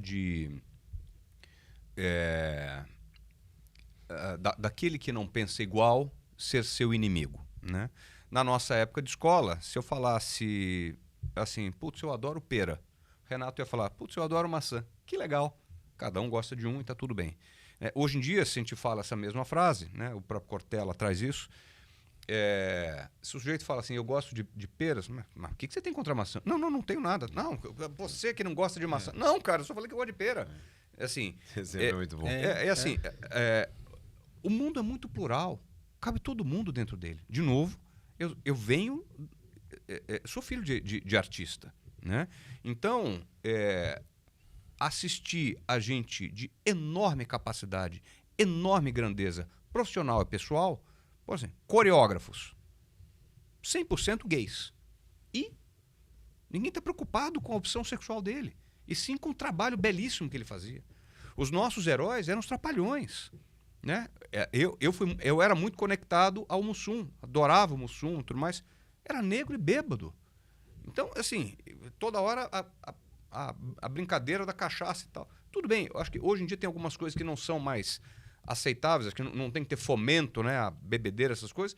daquele que não pensa igual ser seu inimigo, né? Na nossa época de escola, se eu falasse assim, putz, eu adoro pera, Renato ia falar, putz, eu adoro maçã, que legal, cada um gosta de um e está tudo bem. Hoje em dia, se a gente fala essa mesma frase, né, o próprio Cortella traz isso, se o sujeito fala assim, eu gosto de peras, mas o que você tem contra maçã? Não tenho nada. Não, você que não gosta de maçã. Não, cara, eu só falei que eu gosto de pera. Assim, Esse é muito bom. assim, o mundo é muito plural, cabe todo mundo dentro dele. De novo, eu venho, sou filho de artista, né? Então, assistir a gente de enorme capacidade, enorme grandeza profissional e pessoal, por exemplo, coreógrafos, 100% gays. E ninguém está preocupado com a opção sexual dele, e sim com o trabalho belíssimo que ele fazia. Os nossos heróis eram os trapalhões, né? Eu era muito conectado ao Mussum, adorava o Mussum e tudo mais. Era negro e bêbado. Então, assim, toda hora a brincadeira da cachaça e tal. Tudo bem, eu acho que hoje em dia tem algumas coisas que não são mais aceitáveis, acho que não tem que ter fomento, né, a bebedeira, essas coisas.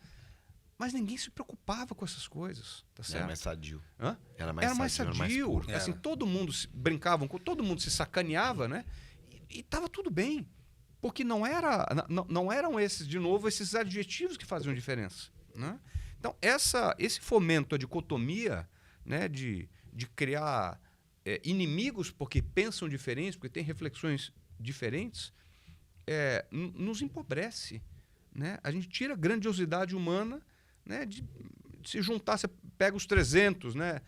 Mas ninguém se preocupava com essas coisas, tá certo? Era mais sadio. Hã? Era mais sadio. Era mais puro. Assim, todo mundo brincava, todo mundo se sacaneava, né? E tava tudo bem. Porque não eram esses, de novo, esses adjetivos que faziam diferença, né? Então, esse fomento à dicotomia, né, de criar inimigos porque pensam diferentes, porque têm reflexões diferentes, nos empobrece, né? A gente tira a grandiosidade humana, né, de se juntar. Você pega os 300, né?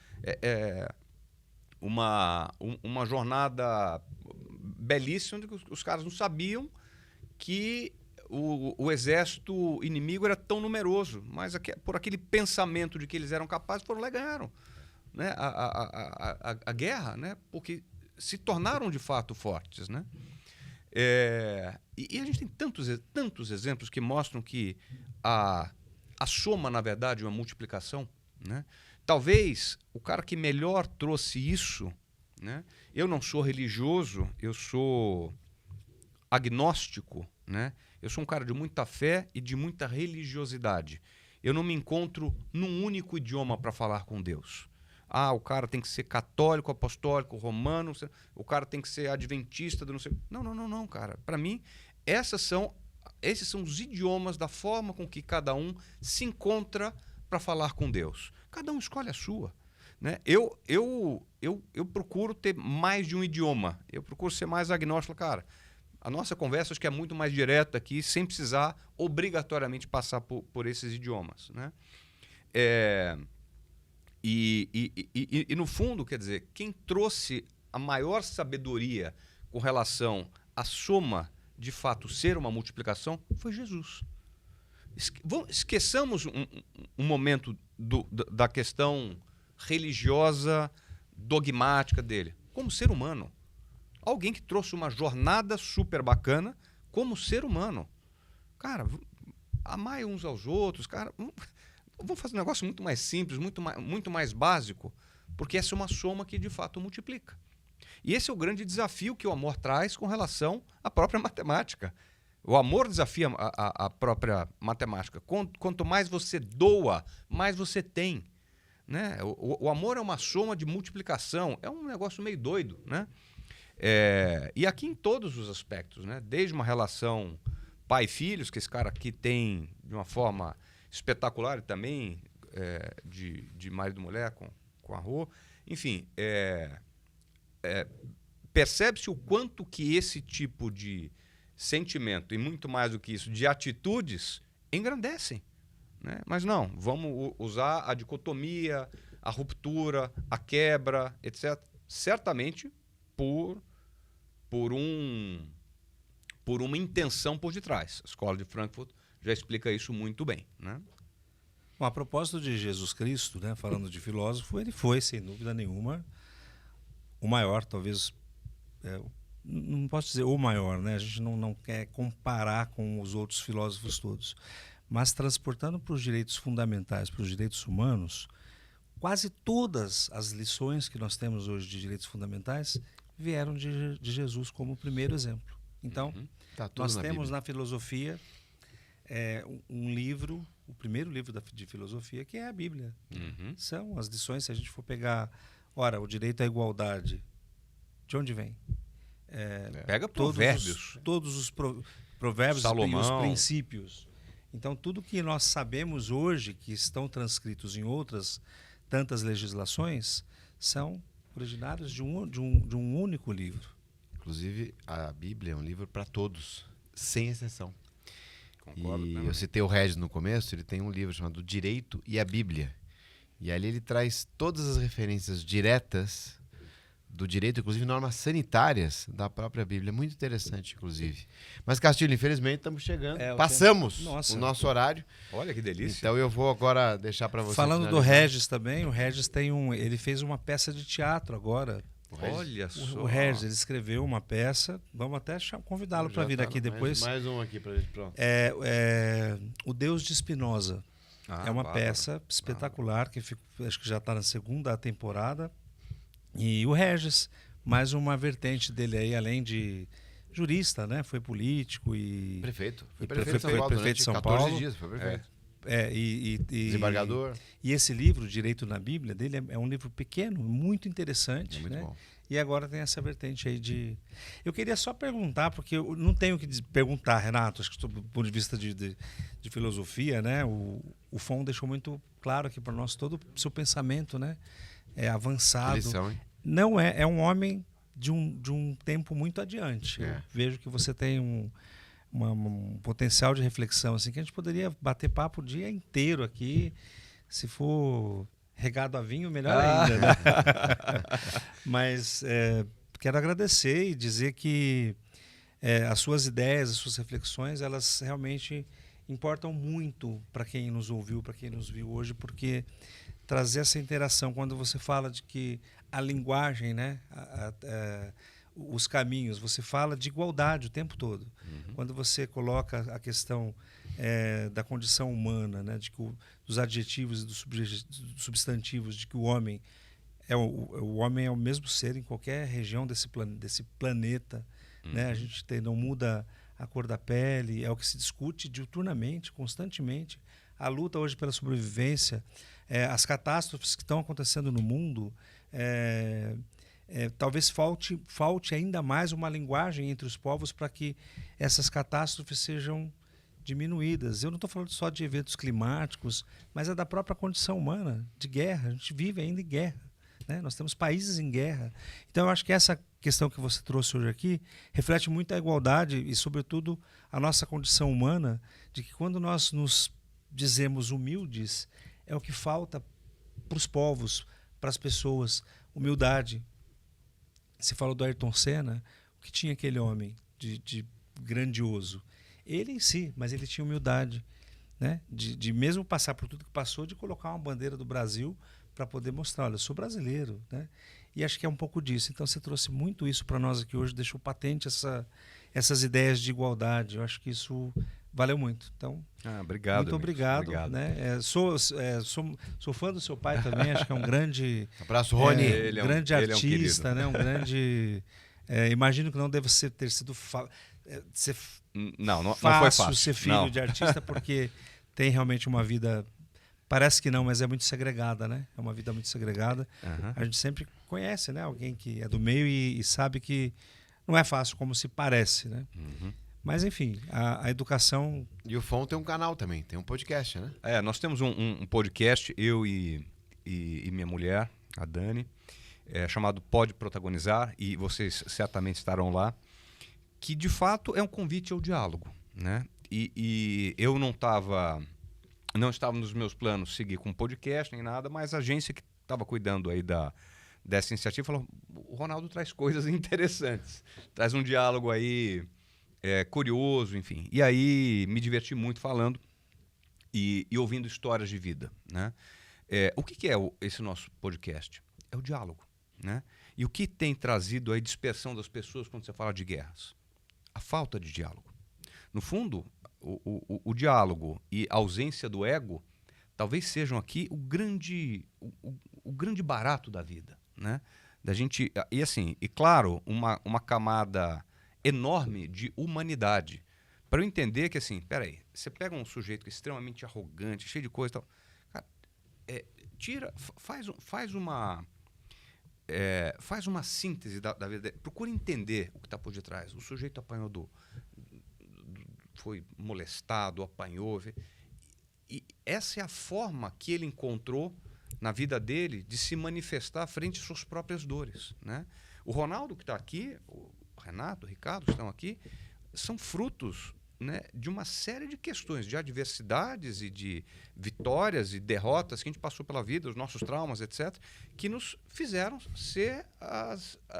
Uma jornada belíssima, onde os caras não sabiam que o exército inimigo era tão numeroso, mas por aquele pensamento de que eles eram capazes, foram lá e ganharam, né, a guerra, né, porque se tornaram de fato fortes, né? E a gente tem tantos exemplos que mostram que a soma, na verdade, é uma multiplicação, né? Talvez o cara que melhor trouxe isso, né? Eu não sou religioso, eu sou agnóstico, né? Eu sou um cara de muita fé e de muita religiosidade. Eu não me encontro num único idioma para falar com Deus. O cara tem que ser católico, apostólico, romano, o cara tem que ser adventista, não sei. Não, cara. Para mim, esses são os idiomas da forma com que cada um se encontra para falar com Deus. Cada um escolhe a sua, né? Eu procuro ter mais de um idioma. Eu procuro ser mais agnóstico, cara. A nossa conversa acho que é muito mais direta aqui, sem precisar obrigatoriamente passar por esses idiomas, né? E no fundo, quer dizer, quem trouxe a maior sabedoria com relação à soma, de fato, ser uma multiplicação, foi Jesus. Esqueçamos um momento da questão religiosa, dogmática dele. Como ser humano. Alguém que trouxe uma jornada super bacana como ser humano. Cara, amai uns aos outros, cara. Vamos fazer um negócio muito mais simples, muito mais básico, porque essa é uma soma que de fato multiplica. E esse é o grande desafio que o amor traz com relação à própria matemática. O amor desafia a própria matemática. Quanto mais você doa, mais você tem, né? O amor é uma soma de multiplicação. É um negócio meio doido, né? E aqui em todos os aspectos, né? Desde uma relação pai e filhos, que esse cara aqui tem de uma forma espetacular, e também de marido e mulher com a Rô. Enfim, percebe-se o quanto que esse tipo de sentimento, e muito mais do que isso, de atitudes, engrandecem, né? Mas não, vamos usar a dicotomia, a ruptura, a quebra, etc. Certamente por uma intenção por detrás. A Escola de Frankfurt já explica isso muito bem, né? Bom, a propósito de Jesus Cristo, né, falando de filósofo, ele foi, sem dúvida nenhuma, o maior, talvez, não posso dizer o maior, né? A gente não quer comparar com os outros filósofos todos, mas transportando para os direitos fundamentais, para os direitos humanos, quase todas as lições que nós temos hoje de direitos fundamentais vieram de Jesus como primeiro exemplo. Então, nós temos na filosofia um livro, o primeiro livro de filosofia, que é a Bíblia. São as lições, se a gente for pegar, o direito à igualdade, de onde vem? Pega Provérbios. Todos os provérbios Salomão. E os princípios. Então, tudo que nós sabemos hoje, que estão transcritos em outras tantas legislações, são originários de um único livro. Inclusive, a Bíblia é um livro para todos, sem exceção. Concordo, E né? eu citei o Regis no começo, ele tem um livro chamado Direito e a Bíblia. E ali ele traz todas as referências diretas do direito, inclusive normas sanitárias da própria Bíblia. Muito interessante, inclusive. Mas, Castilho, infelizmente estamos chegando. Passamos o nosso horário. Olha que delícia. Então eu vou agora deixar para você. Falando do Regis também, o Regis ele fez uma peça de teatro agora. Olha só. O Regis, ele escreveu uma peça. Vamos até convidá-lo para vir aqui depois. Mais um aqui para gente, pronto. O Deus de Spinoza. É uma peça espetacular que acho que já está na 2ª temporada. E o Regis, mais uma vertente dele aí, além de jurista, né? Foi político e... Prefeito. Foi prefeito de São 14 Paulo. dias, foi prefeito. Desembargador. E esse livro, Direito na Bíblia, dele é um livro pequeno, muito interessante. Muito bom. E agora tem essa vertente aí de... Eu queria só perguntar, porque eu não tenho o que perguntar, Renato, acho que do ponto de vista de filosofia, né? O Fon deixou muito claro aqui para nós todo o seu pensamento, né? É avançado. Que lição, hein? Não é um homem de um tempo muito adiante. Eu vejo que você tem um potencial de reflexão assim, que a gente poderia bater papo o dia inteiro aqui. Se for regado a vinho, melhor ainda. Né? Mas quero agradecer e dizer que as suas ideias, as suas reflexões, elas realmente importam muito para quem nos ouviu, para quem nos viu hoje, porque trazer essa interação, quando você fala de que a linguagem, né, os caminhos, você fala de igualdade o tempo todo. Quando você coloca a questão da condição humana, né, de que dos adjetivos e dos substantivos, de que o homem é o mesmo ser em qualquer região desse planeta, né? A gente não muda a cor da pele, é o que se discute diuturnamente, constantemente. A luta hoje pela sobrevivência, as catástrofes que estão acontecendo no mundo, talvez falte ainda mais uma linguagem entre os povos para que essas catástrofes sejam diminuídas. Eu não estou falando só de eventos climáticos, mas é da própria condição humana, de guerra. A gente vive ainda em guerra, né? Nós temos países em guerra. Então eu acho que essa questão que você trouxe hoje aqui reflete muito a igualdade e, sobretudo, a nossa condição humana, de que quando nós nos dizemos humildes, é o que falta para os povos, para as pessoas. Humildade. Você falou do Ayrton Senna, o que tinha aquele homem de grandioso? Ele em si, mas ele tinha humildade, né? De mesmo passar por tudo que passou, de colocar uma bandeira do Brasil para poder mostrar, olha, eu sou brasileiro, né? E acho que é um pouco disso. Então você trouxe muito isso para nós aqui hoje, deixou patente essas ideias de igualdade. Eu acho que isso valeu muito. Então, obrigado. Muito obrigado. Né? Sou fã do seu pai também, acho que é um grande... Abraço, Rony. Ele é um grande artista, né? Um grande... imagino que não deve ter sido não foi fácil ser filho de artista, porque tem realmente uma vida, parece que não, mas é muito segregada, né? É uma vida muito segregada. A gente sempre conhece, né, alguém que é do meio e sabe que não é fácil como se parece, né? Mas enfim, a educação... E o Fon tem um canal também, tem um podcast, né? Nós temos um podcast, eu e minha mulher, a Dani, chamado Pode Protagonizar, e vocês certamente estarão lá, que de fato é um convite ao diálogo, né? E eu não estava nos meus planos seguir com podcast nem nada, mas a agência que estava cuidando aí dessa iniciativa falou: o Ronaldo traz coisas interessantes, traz um diálogo aí curioso, enfim. E aí me diverti muito falando e ouvindo histórias de vida, né? O que é esse nosso podcast? É o diálogo, né? E o que tem trazido a dispersão das pessoas quando você fala de guerras? A falta de diálogo. No fundo, o diálogo e a ausência do ego talvez sejam aqui o grande barato da vida, né? Da gente, e assim, e claro, uma camada enorme de humanidade. Para eu entender que, assim, peraí, você pega um sujeito que é extremamente arrogante, cheio de coisa e tal, cara, faz uma síntese da vida. Procura entender o que está por detrás. O sujeito apanhou foi molestado, apanhou. E essa é a forma que ele encontrou na vida dele de se manifestar frente às suas próprias dores, né? O Ronaldo que está aqui, o Renato, o Ricardo que estão aqui, são frutos né, de uma série de questões, de adversidades e de vitórias e derrotas que a gente passou pela vida, os nossos traumas, etc., que nos fizeram ser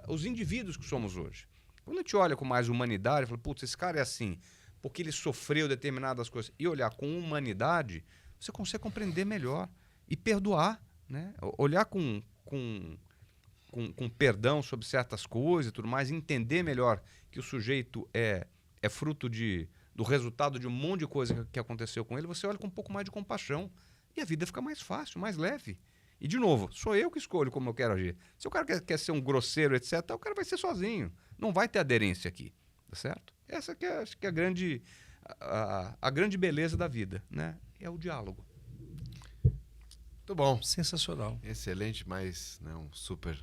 os indivíduos que somos hoje. Quando a gente olha com mais humanidade, fala, putz, esse cara é assim, porque ele sofreu determinadas coisas, e olhar com humanidade, você consegue compreender melhor e perdoar, né? Olhar com perdão sobre certas coisas e tudo mais, entender melhor que o sujeito é fruto do resultado de um monte de coisa que aconteceu com ele, você olha com um pouco mais de compaixão e a vida fica mais fácil, mais leve. E, de novo, sou eu que escolho como eu quero agir. Se o cara quer ser um grosseiro, etc., o cara vai ser sozinho. Não vai ter aderência aqui, tá certo? Essa que é, acho que é a grande beleza da vida, né? É o diálogo. Muito bom. Sensacional. Excelente, mas né, um super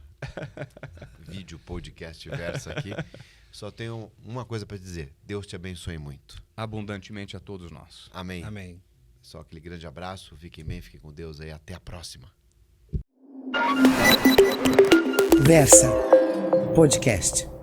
vídeo podcast Versa aqui. Só tenho uma coisa para dizer. Deus te abençoe muito. Abundantemente a todos nós. Amém. Amém. Só aquele grande abraço. Fiquem bem, fiquem com Deus aí. Até a próxima. Versa Podcast.